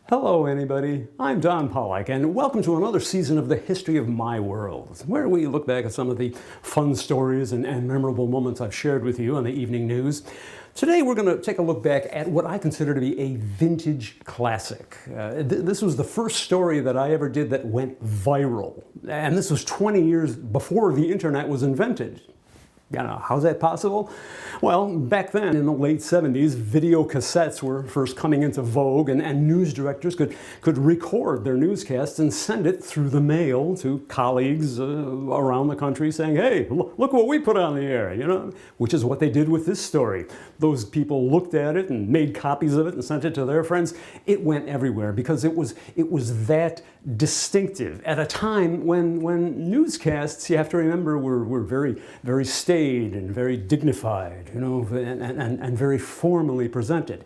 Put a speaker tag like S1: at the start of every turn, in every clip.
S1: Hello anybody, I'm Don Polec and welcome to another season of the History of My World, where we look back at some of the fun stories and memorable moments I've shared with you on the evening news. Today we're going to take a look back at what I consider to be a vintage classic. This was the first story that I ever did that went viral, and this was 20 years before the internet was invented. How's that possible? Well, back then in the late 70s, video cassettes were first coming into vogue, and news directors could record their newscasts and send it through the mail to colleagues around the country saying, hey, look what we put on the air, which is what they did with this story. Those people looked at it and made copies of it and sent it to their friends. It went everywhere because it was that distinctive at a time when newscasts, you have to remember, were very, very staid and very dignified, and very formally presented.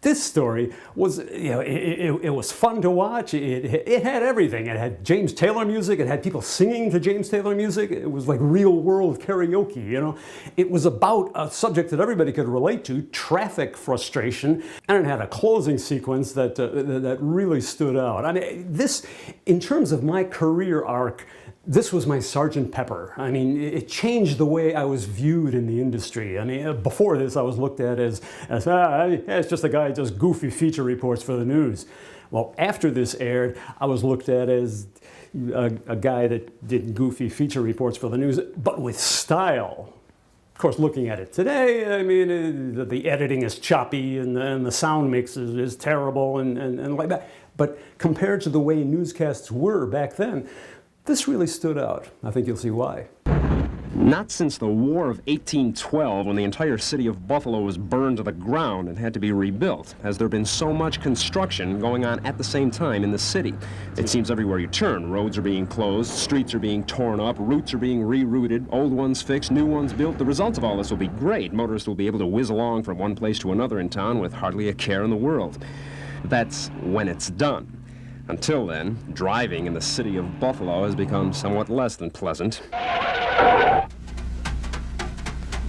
S1: This story was, it was fun to watch. It had everything. It had James Taylor music. It had people singing to James Taylor music. It was like real world karaoke, It was about a subject that everybody could relate to, traffic frustration, and it had a closing sequence that really stood out. I mean, this, in terms of my career arc, this was my Sergeant Pepper. I mean, it changed the way I was viewed in the industry. I mean, before this, I was looked at as it's just a guy who does goofy feature reports for the news. Well, after this aired, I was looked at as a guy that did goofy feature reports for the news, but with style. Of course, looking at it today, I mean, the editing is choppy and the sound mix is terrible and like that. But compared to the way newscasts were back then, this really stood out. I think you'll see why.
S2: Not since the War of 1812, when the entire city of Buffalo was burned to the ground and had to be rebuilt, has there been so much construction going on at the same time in the city. It seems everywhere you turn, roads are being closed, streets are being torn up, routes are being rerouted, old ones fixed, new ones built. The results of all this will be great. Motorists will be able to whiz along from one place to another in town with hardly a care in the world. That's when it's done. Until then, driving in the city of Buffalo has become somewhat less than pleasant.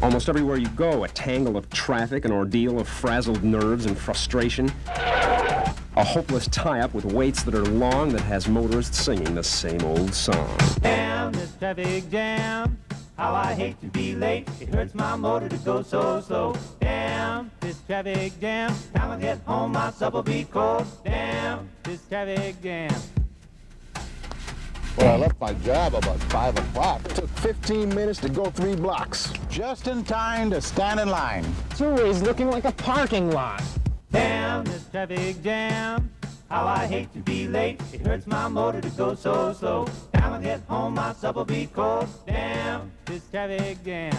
S2: Almost everywhere you go, a tangle of traffic, an ordeal of frazzled nerves and frustration. A hopeless tie-up with waits that are long that has motorists singing the same old song.
S3: Damn this traffic jam, how I hate to be late. It hurts my motor to go so slow. Damn this traffic jam, time I get home my supper will be cold. Damn this traffic jam.
S4: Well, I left my job about 5 o'clock.
S5: It took 15 minutes to go 3 blocks.
S4: Just in time to stand in line.
S5: It's always looking like a parking lot.
S3: Damn this traffic jam, how I hate to be late. It hurts my motor to go so slow. Time I get home my supper will be cold. Damn this traffic jam.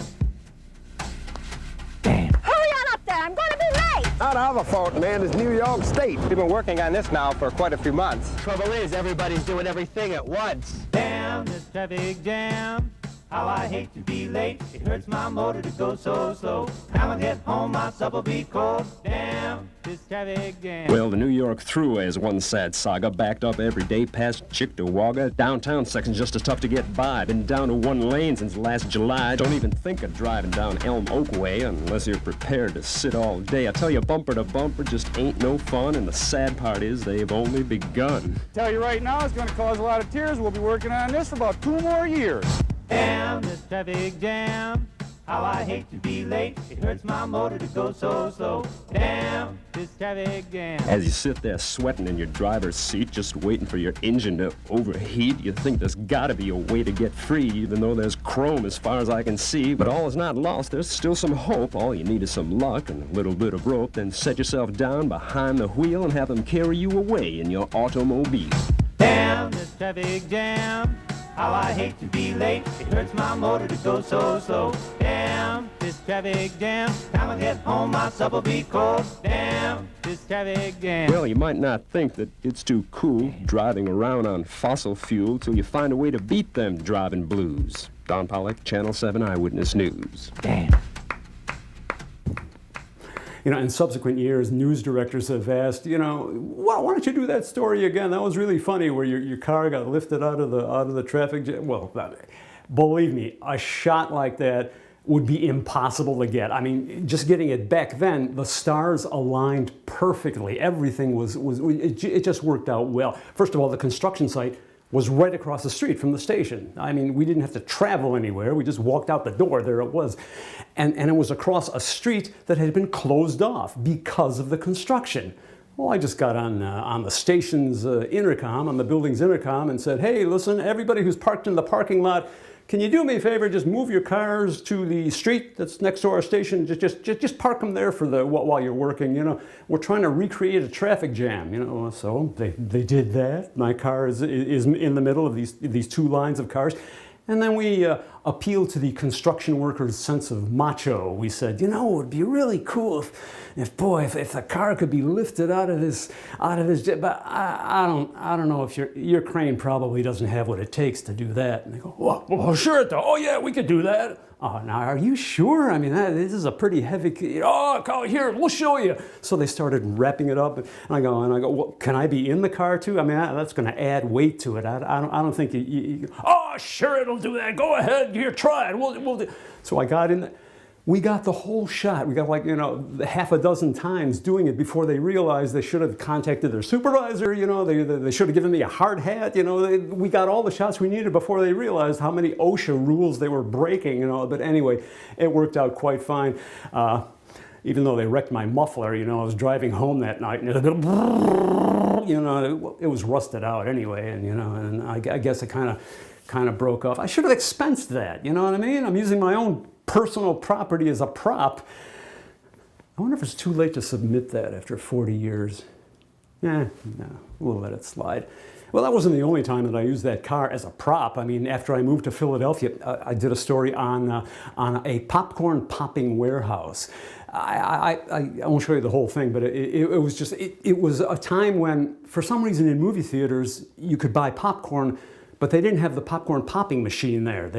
S6: Hurry on up there, I'm going to be late!
S5: Not our fault, man. It's New York State.
S7: We've been working on this now for quite a few months. Trouble is, everybody's doing everything at once.
S3: Damn this traffic jam, how I hate to be late. It hurts my motor to go so slow. Time I get home my supper will be cold. Damn this traffic jam.
S2: Well, the New York Thruway is one sad saga, backed up every day past Cheektowaga. Downtown section's just as tough to get by. Been down to 1 lane since last July. Don't even think of driving down Elm Oak Way unless you're prepared to sit all day. I tell you, bumper to bumper just ain't no fun, and the sad part is they've only begun.
S8: Tell you right now, it's going to cause a lot of tears. We'll be working on this for about 2 more years.
S3: Damn this traffic jam, how I hate to be late. It hurts my motor to go so slow. Damn this traffic jam.
S2: As you sit there sweating in your driver's seat, just waiting for your engine to overheat, you think there's gotta be a way to get free, even though there's chrome as far as I can see. But all is not lost. There's still some hope. All you need is some luck and a little bit of rope. Then set yourself down behind the wheel and have them carry you away in your automobile.
S3: Damn this traffic jam, how I hate to be late. It hurts my motor to go so slow. Damn this traffic jam, time I get home my supper will be cold. Damn this traffic jam.
S2: Well, you might not think that it's too cool driving around on fossil fuel till you find a way to beat them driving blues. Don Polec, Channel 7 Eyewitness News.
S3: Damn.
S1: In subsequent years, news directors have asked, why don't you do that story again? That was really funny, where your car got lifted out of the traffic jam. Well, believe me, a shot like that would be impossible to get. I mean, just getting it back then, the stars aligned perfectly. Everything it just worked out well. First of all, the construction site was right across the street from the station. I mean, we didn't have to travel anywhere. We just walked out the door, there it was. And it was across a street that had been closed off because of the construction. Well, I just got on the station's intercom, on the building's intercom, and said, hey, listen, everybody who's parked in the parking lot, can you do me a favor, just move your cars to the street that's next to our station, just park them there for while you're working, you know. We're trying to recreate a traffic jam, you know. So they did that. My car is in the middle of these two lines of cars. And then we appealed to the construction workers' sense of macho. We said, you know, it would be really cool if the car could be lifted out of this, but I don't know if your crane probably doesn't have what it takes to do that. And they go, well, sure it does. Oh yeah, we could do that. Oh, now are you sure? I mean, this is a pretty heavy. Oh, here, we'll show you. So they started wrapping it up, and I go, well, can I be in the car too? I mean, that's going to add weight to it. I don't think you. Oh, sure, it'll do that. Go ahead, here, try it. We'll do. So I got in. We got the whole shot. We got like, you know, half a dozen times doing it before they realized they should have contacted their supervisor. You know, they should have given me a hard hat. You know, we got all the shots we needed before they realized how many OSHA rules they were breaking. You know, but anyway, it worked out quite fine. Even though they wrecked my muffler, you know, I was driving home that night and you know, it was rusted out anyway, and you know, and I guess it kind of broke off. I should have expensed that. You know what I mean? I'm using my own personal property as a prop. I wonder if it's too late to submit that after 40 years. No, we'll let it slide. Well, that wasn't the only time that I used that car as a prop. I mean, after I moved to Philadelphia, I did a story on a popcorn popping warehouse. I won't show you the whole thing, but it was a time when, for some reason in movie theaters, you could buy popcorn, but they didn't have the popcorn popping machine there.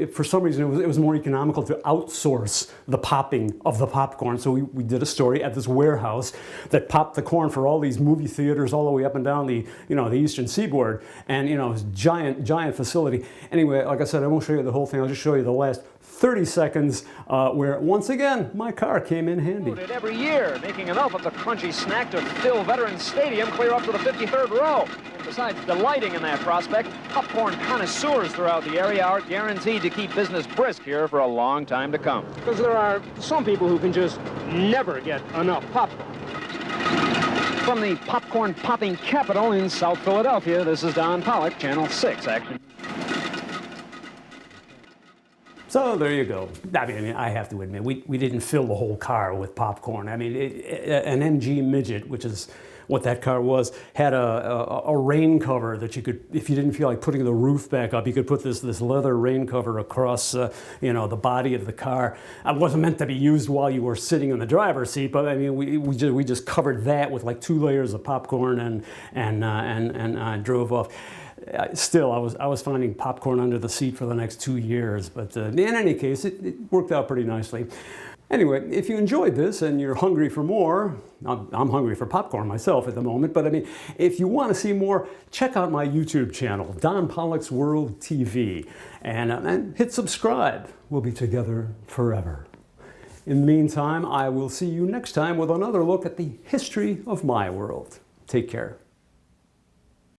S1: For some reason, it was more economical to outsource the popping of the popcorn. So we did a story at this warehouse that popped the corn for all these movie theaters all the way up and down the Eastern Seaboard. And, you know, it was a giant facility. Anyway, like I said, I won't show you the whole thing. I'll just show you the last 30 seconds where, once again, my car came in handy.
S9: Every year, making enough of the crunchy snack to fill Veterans Stadium clear up to the 53rd row. Besides delighting in that prospect, popcorn connoisseurs throughout the area are guaranteed to keep business brisk here for a long time to come.
S7: Because there are some people who can just never get enough popcorn.
S9: From the popcorn popping capital in South Philadelphia, this is Don Polec, Channel 6 Action.
S1: So there you go. I mean, I have to admit, we didn't fill the whole car with popcorn. I mean, an MG Midget, which is what that car was, had a rain cover that you could, if you didn't feel like putting the roof back up, you could put this leather rain cover across, the body of the car. It wasn't meant to be used while you were sitting in the driver's seat, but I mean, we just covered that with like 2 layers of popcorn and drove off. Still, I was finding popcorn under the seat for the next 2 years, but in any case, it worked out pretty nicely. Anyway, if you enjoyed this and you're hungry for more, I'm hungry for popcorn myself at the moment, but I mean, if you want to see more, check out my YouTube channel, Don Polec's World TV, and hit subscribe. We'll be together forever. In the meantime, I will see you next time with another look at the history of my world. Take care.